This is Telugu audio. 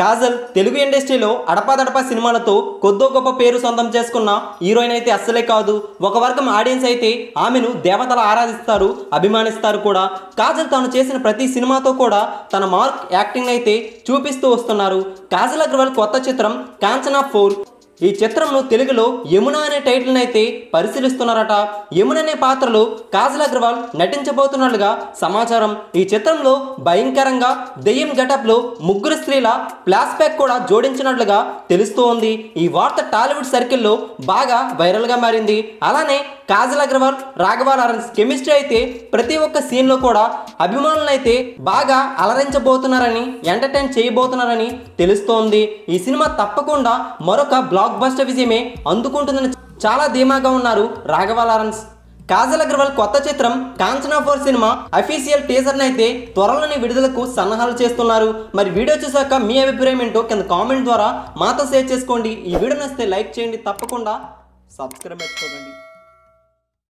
కాజల్ తెలుగు ఇండస్ట్రీలో అడపాదడపా సినిమాలతో కొద్దో గొప్ప పేరు సొంతం చేసుకున్న హీరోయిన్ అయితే అస్సలే కాదు. ఒక వర్గం ఆడియన్స్ అయితే ఆమెను దేవతలా ఆరాధిస్తారు, అభిమానిస్తారు కూడా. కాజల్ తాను చేసిన ప్రతి సినిమాతో కూడా తన మార్క్ యాక్టింగ్ అయితే చూపిస్తూ వస్తున్నారు. కాజల్ అగర్వాల్ కొత్త చిత్రం కాంచనా 4. ఈ చిత్రంలో తెలుగులో యమున అనే టైటిల్ని అయితే పరిశీలిస్తున్నారట. యమున అనే పాత్రలో కాజల్ అగర్వాల్ నటించబోతున్నట్లుగా సమాచారం. ఈ చిత్రంలో భయంకరంగా దెయ్యం గెటప్లో ముగ్గురు స్త్రీల ఫ్లాష్ బ్యాక్ కూడా జోడించినట్లుగా తెలుస్తోంది. ఈ వార్త టాలీవుడ్ సర్కిల్లో బాగా వైరల్గా మారింది. అలానే కాజల్ అగర్వాల్ రాఘవ లారెన్స్ కెమిస్ట్రీ అయితే ప్రతి ఒక్క సీన్లో కూడా అభిమానులను అయితే బాగా అలరించబోతున్నారని, ఎంటర్టైన్ చేయబోతున్నారని తెలుస్తోంది. ఈ సినిమా తప్పకుండా మరొక బ్లాక్ బస్టర్ విజయమే అందుకుంటుందని చాలా ధీమాగా ఉన్నారు రాఘవ లారెన్స్. కాజల్ అగర్వాల్ కొత్త చిత్రం కాంచనా 4 సినిమా అఫీషియల్ టీజర్ని అయితే త్వరలోనే విడుదలకు సన్నాహాలు చేస్తున్నారు. మరి వీడియో చూసాక మీ అభిప్రాయం ఏంటో కింద కామెంట్ ద్వారా మాతో షేర్ చేసుకోండి. ఈ వీడియో నచ్చితే లైక్ చేయండి, తప్పకుండా సబ్స్క్రైబ్ చేసుకోండి.